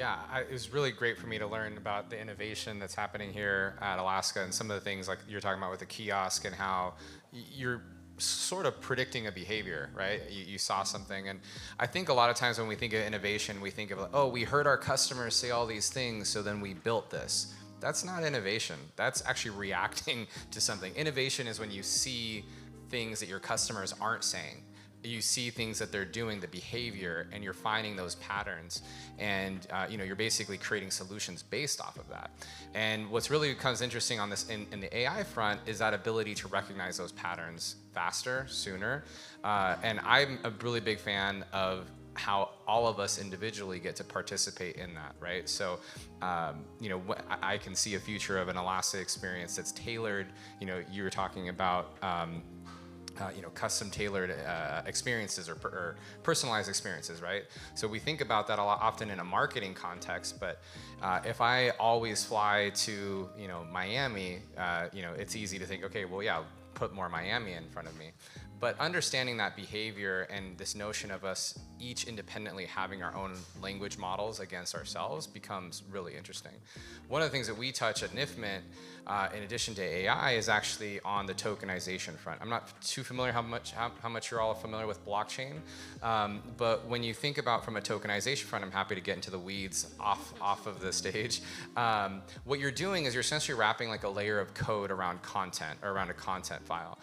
Yeah, it was really great for me to learn about the innovation that's happening here at Alaska and some of the things like you're talking about with the kiosk and how you're sort of predicting a behavior, right? You saw something. And I think a lot of times when we think of innovation, we think of, like, oh, we heard our customers say all these things, so then we built this. That's not innovation. That's actually reacting to something. Innovation is when you see things that your customers aren't saying. You see things that they're doing, the behavior, and you're finding those patterns, and you're basically creating solutions based off of that. And what's really becomes interesting on this in the AI front is that ability to recognize those patterns faster, sooner. And I'm a really big fan of how all of us individually get to participate in that, right? So, I can see a future of an Alaska experience that's tailored. You were talking about. Custom tailored experiences or personalized experiences, right? So we think about that a lot often in a marketing context, but if I always fly to, Miami, it's easy to think, okay, well, yeah, put more Miami in front of me. But understanding that behavior and this notion of us each independently having our own language models against ourselves becomes really interesting. One of the things that we touch at Niftmint, in addition to AI, is actually on the tokenization front. I'm not too familiar how much you're all familiar with blockchain, but when you think about from a tokenization front, I'm happy to get into the weeds off of the stage. What you're doing is you're essentially wrapping like a layer of code around content or around a content file,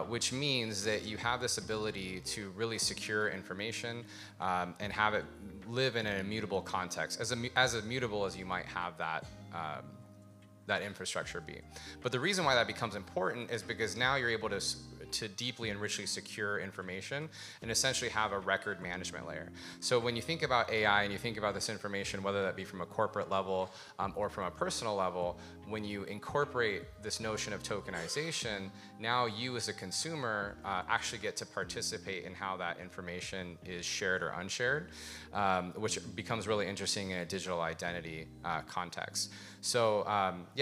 which means that you have this ability to really secure information and have it live in an immutable context, as immutable as you might have that infrastructure be. But the reason why that becomes important is because now you're able to deeply and richly secure information and essentially have a record management layer. So when you think about AI and you think about this information, whether that be from a corporate level or from a personal level, when you incorporate this notion of tokenization, now you as a consumer actually get to participate in how that information is shared or unshared, which becomes really interesting in a digital identity context. So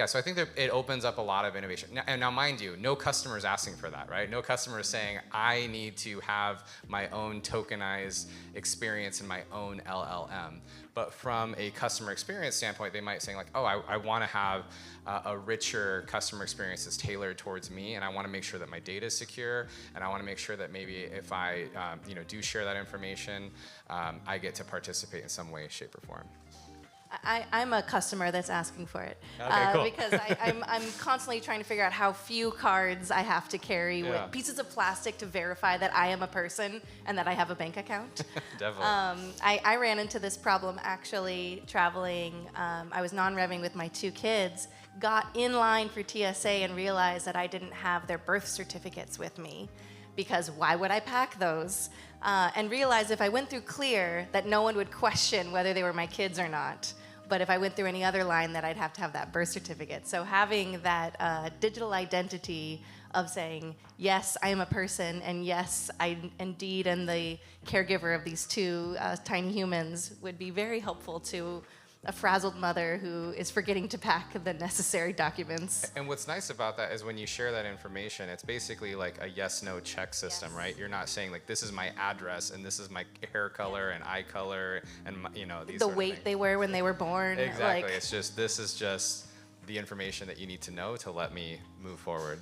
so I think that it opens up a lot of innovation. Now mind you, no customer is asking for that, right? No customer is saying, I need to have my own tokenized experience in my own LLM. But from a customer experience standpoint, they might say like, oh, I want to have a richer customer experience that's tailored towards me, and I want to make sure that my data is secure, and I want to make sure that maybe if I do share that information, I get to participate in some way, shape, or form. I'm a customer that's asking for it. Okay, cool. Because I'm constantly trying to figure out how few cards I have to carry with pieces of plastic to verify that I am a person and that I have a bank account. Definitely. I ran into this problem actually traveling. I was non-revving with my 2 kids, got in line for TSA and realized that I didn't have their birth certificates with me, because why would I pack those? And realized if I went through Clear that no one would question whether they were my kids or not. But if I went through any other line, that I'd have to have that birth certificate. So having that digital identity of saying, yes, I am a person, and yes, I indeed am the caregiver of these 2 tiny humans would be very helpful to a frazzled mother who is forgetting to pack the necessary documents. And what's nice about that is when you share that information, it's basically like a yes/no check system, Yes. right? You're not saying like, this is my address and this is my hair color and eye color and these The sort of weight things. they wear when they were born. Exactly. This is just the information that you need to know to let me move forward.